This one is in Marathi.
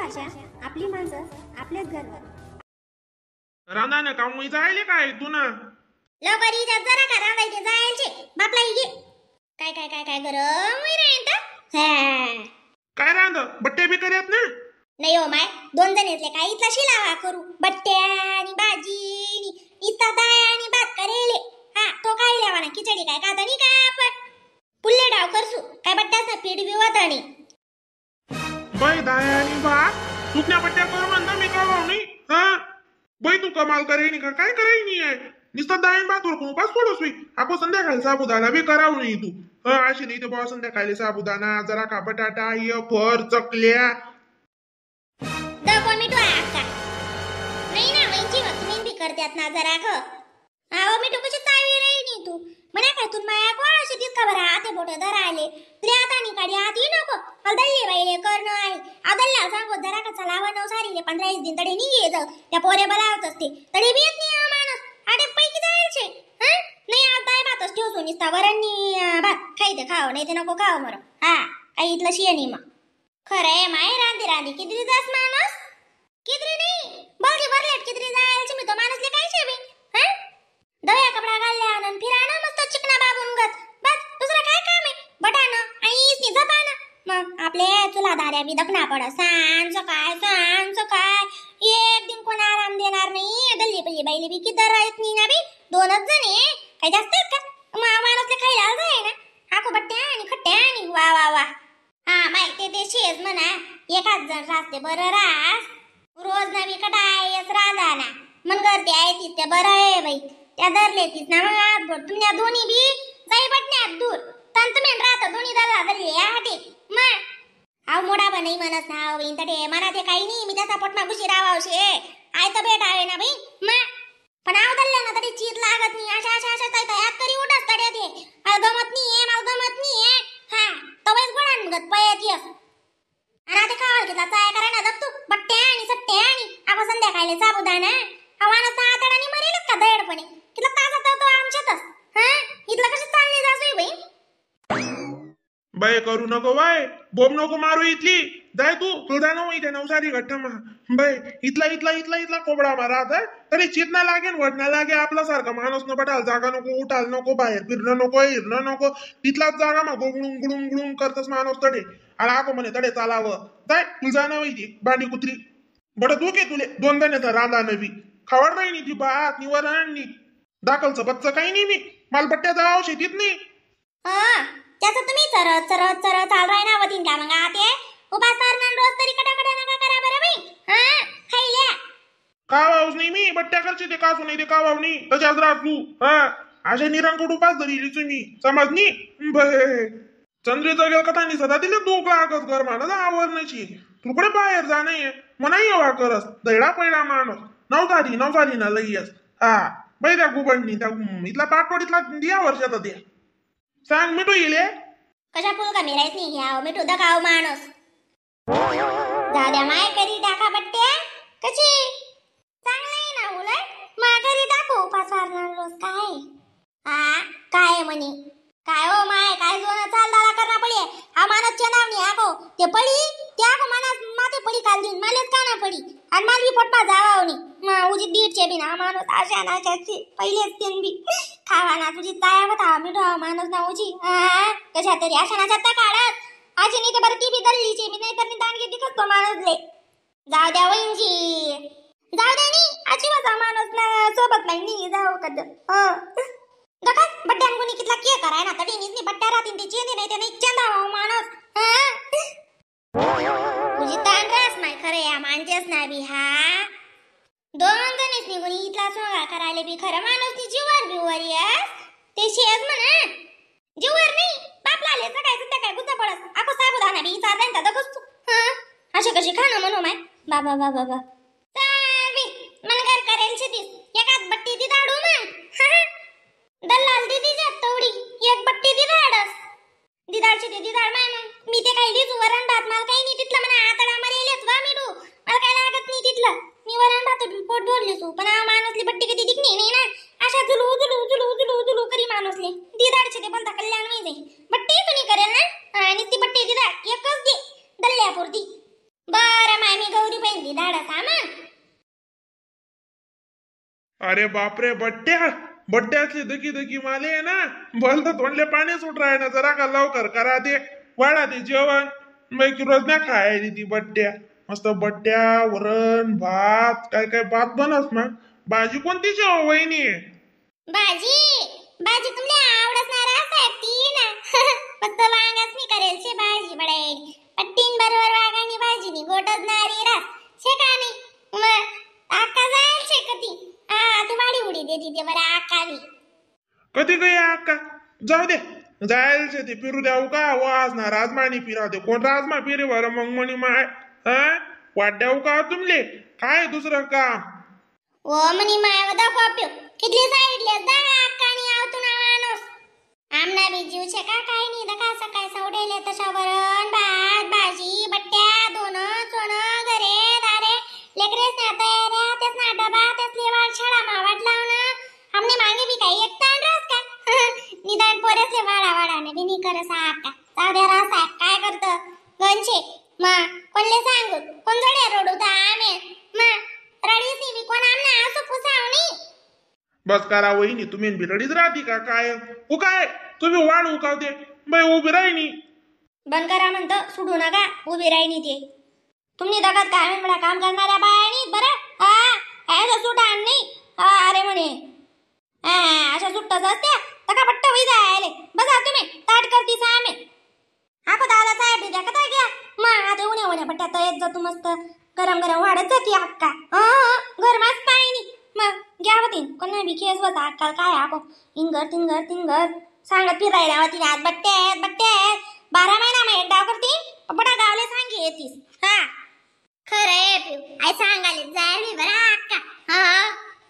भाषा, आपली माणसं, आपलेच घर. रांधा ना काम जायले काय तू ना लवकर इजा जरा का रांधायचे जायचे बापला ये. काय काय काय काय गरम होई रे. काय रांध बट्टे बी करत ना नाही हो माय, 2 जण येतले काय इथला शिलावा करू बट्ट्या आणि भाजी इथं दाय आणि भात करेले. हा तो काय लेवा ना खिचडी काय कातणी काय आपण पुल्ले डाव करसू काय बट्ट्याचा पीठ बी वातणी. बाई दाया आणि भात तुकण्या बट्ट्या कर म्हणता मी का नाही. हा बाई तू कमाल करेनी का काय करायनी आहे नुसतं दायन भात वर उपास पडोस मी आपण संध्याकाळी साबुदाणा बी करावं नाही तू. अशी नाही तर बाबा संध्याकाळी साबुदाणा जरा का बटाटा फर चकल्या दको मिठू आहे का नाही ना वंची तुम्ही बी करतात ना जरा ग. आहो मिठू कशी तावी रे नी तू म्हणे काय तू माया कोण अशी तितका बरा आते बोटे धरा आले तुला आता नी काढी आत येऊ नको हलदल्ले बाईले करणं आहे आदल्ला सांगो जरा का चलावा नवसारीले 15 दिन तडे नी ये जाऊ त्या पोरे बलावत असते तडे बी येत नाही माणूस आडे पैकी जायचे. हा नाही आता आहे भातच ठेवतो निस्ता वरांनी भात खायते खाव नाही ते नको खाव मर. हा काही इथलं शियनी मग खरं आहे माय रांधी रांधी किती जास माणूस किती नाही बलकी भरलेट किती जायचे मी तो माणूसले काय शेबी. हा दव्या कपडा घालल्या आनंद फिराणं मस्त चिकना बाबून गत बस दुसरं काय काम आहे बटाणं आणि इसनी झपाणं. मग आपले चुला दाऱ्या बी दपना पड सांज काय एक दिन कोण आराम देणार नाही. गल्ली पल्ली बाईली बी किती राहत नाही ना बी 2च जण आहे काही जास्त आहेत का माणूसले खायला जाय ना हाको बट्ट्या आणि खट्ट्या आणि वा वा वा. हा माहिती ते शेज म्हणा एकाच जण राहते बरं रास रोज नवी कटायच राधा ना मन करते आहे तीच ते बरं आहे बाई त्या धरले तीच ना मग आत बोट तुमच्या दोन्ही बी जाई बटण्यात दूर तंतमेन राहतं दोन्ही दादा धरले या हाटे मग आव मोडा नाही म्हणत ना आव तडे मला ते काही नाही मी त्याचा पोटमा घुशी रावावशे आय तर भेट आहे ना बाई मग पण आव धरल्या ना तरी चीत लागत नाही अशा अशा अशा काय यात तरी उठत तड्या ते मला गमत नाही मला गमत नाही. हा तवैस गोडान गत पयत ये आणि आता खावाल घेतला चाय करा ना जप तू बट्ट्या आणि सट्ट्या आणि आपण संध्याकाळी साबुदाणा हवाना तातडानी मरेलच का दयडपणे कितला ताजा तो आमच्यातच. हा इथला कशी चालली जासोय बाई बाई करू नको बाय बोम नको मारू इथली जाय तू तुझा नो इथे नवसारी घट्टमा बाई इथला इथला इथला इथला कोबडा मारा तरी चितना लागे वडना लागे आपला सारखा माणूस न बटाल जागा नको उठाल नको बाहेर फिरणं नको हिरणं नको तिथलाच जागा मग गुळून गुळून गुळून करतस माणूस तडे आणि आको म्हणे तडे चालावं जाय तुझा नो इथे बांडी कुत्री बडं दुखे तुले 2 जण येतात राधा नवी खावड नाही ती भात निवरण नी दाखलचं बच्च काही नाही मी मालपट्ट्या जाव शेतीत नाही. हा त्याचं तुम्ही चरत चरत चरत चाल राय ना वतीन का मग आते उपास मारणार रोज तरी कडा नका करा बरं बाई. हा खायल्या का वाऊस नाही मी बट्ट्या करचे ते कासू नाही ते का वाव नाही तशाच राह तू. हा अशा निरंकुट उपास धरली तुम्ही समजनी बे चंद्रीचं गेल कथा नाही सदा दिले 2 लागत घर मानस आवरण्याची तुकडे बाहेर जा नाही मना येवा करस दैडा पैडा माणूस नवसारी ना लईयस. हा बाई त्या गुबडनी त्या इथला पाठवडीतला दिया वर्षात द्या सांग मिठू येले कशा फुल का मिरायच नाही घ्या मिठू दकाव माणूस दाद्या माय करी टाका बट्ट्या कशी चांगलंय ना उलट मा घरी दाखव उपास मारणार रोज काय. हा काय म्हणे काय हो माय काय जोना चालदाला करना पडी हा माणूस चनावणी आको ते पडी त्या को माणूस माते पडी काल दिन मालेच का ना पडी आणि माल बी पटपा जावावणी मा उजी दीडचे बी ना माणूस आशा ना त्याची पहिलेच तीन बी खावा ना तुझी ताया होता मिठो माणूस ना उजी. हा कशा तरी आशा ना छत्ता काढत आजी नाही तर बरं ती बी दल्लीची मी नाही तर मी दांडगी दिखत तो माणूसले जाऊ द्या वहिंजी जाऊ द्या नी आजी माझा माणूस ना सोबत नाही नी जाऊ कद दका बड्ड्यान गुणी कितला के कराय ना तडी नी बड्ड्या रातीन ती चेंदी नाही ते नाही चंदा माणूस. तुझी ताण रास माय खरे या मांजेस ना बी हा 2 जणीच निघून इथला सोगा करायला बी खरं माणूस नी जीवर बिवर येस ते शेज म्हणा जीवर नाही बापला आले सकाळी सुद्धा काय गुत्ता पडस आपण साबुदाणा बी इचा देन दादा बसतो. हा असे कशी खाणं म्हणू माय बाबा बाबा बाबा चालवी मनगर करेल शेतीस एकात बट्टी दी दाडू मग दल्लाल दीदी जात तवडी एक बट्टी दी दाडस दिदाळची दी दाड माय मग मी ते काही लिजू वरण भात मला काही नाही तिथलं म्हणा आतडा मरेलेच वा मिडू मला काय लागत नाही तिथलं मी वरण भात पोट भरले तू पण माणूसली बट्टी कधी दिखणी नाही ना अशा जुलू जुलू जुलू जुलू जुलू करी माणूसले दिदाळचे ते बोलता कल्याण नाही जाई बट्टी तुम्ही करेल ना आणि ती बट्टी दिदाळ एकच दे दल्ल्यापुरती बरं माय मी धाडा सामान. अरे बापरे बट्ट्या बट्ट्यातली दकी दकी माले आहे ना बोलता तोंडले पाणी सुट राहे ना जरा का लवकर करा ते वाढा ते जेवण मग रोज नाही खायली ती बट्ट्या मस्त बट्ट्या वरण भात काय काय भात बनस ना भाजी कोणती जेव वहिनी भाजी भाजी तुमले आवडत ना रा साहेब ती ना फक्त वांगाच मी करेल छे भाजी बडायली पट्टीन बरोबर वांगानी भाजी नी गोटच नारी रा छे का नाही मग आका जाईल छे कधी ते वाडी उडी देती ते बरं आकाली कधी गई अक्का जाऊ दे जायचे ते फिरू द्याऊ का वाज ना राजमानी फिरा दे कोण राजमा फिरे बरं मग म्हणी माय वाट द्याऊ का तुमले काय दुसरं काम ओ म्हणी माय वदा कॉप्यो किती साईडले दा आकानी आवतो ना माणूस आमना बी जीव छे का काय नाही दका सकाळ सवडेले तशा वरण भात भाजी बट्ट्या दोन सोनं घरे दारे लेकरेस ना तयार तेच ना डबा तेच लेवाड छडा मावाट लावना हमने मागे भी काही एक ताण रास का निदान पोरेसले वाडा वाडाने बी नी करस आका सावड्या रासा काय करत गंचे मा कोणले सांगू कोण जडे रोडू ता आमे मा रडीसी बी कोण आमना असो पुसावणी बस करा वहिनी तुम्ही बिरडीच राहती का काय उ काय तुम्ही वाढ उकावते बाई उभी राहिनी बंद करा म्हणतो सुडू नका उभी राहिनी ते तुम्ही दगात काय म्हणा काम करणाऱ्या बायानी बरं असं सुटा नाही अरे म्हणे अशा सुट्टाच असत्या तका पट्ट होई जायले बसा तुम्ही ताट करती सामे आको दादा साहेब द्या कथा घ्या मग आता उन्या उन्या पट्ट्यात येत जातो मस्त गरम गरम वाढत जाती अक्का घर मास पाहिनी मग घ्या होती कोणा बी खेस होता अक्काल काय आपण तिंगर सांगत फिरायला होती आज बट्ट्यात 12 महिना मग एक डाव करती बडा गावले सांगे येतीस खरं आहे आई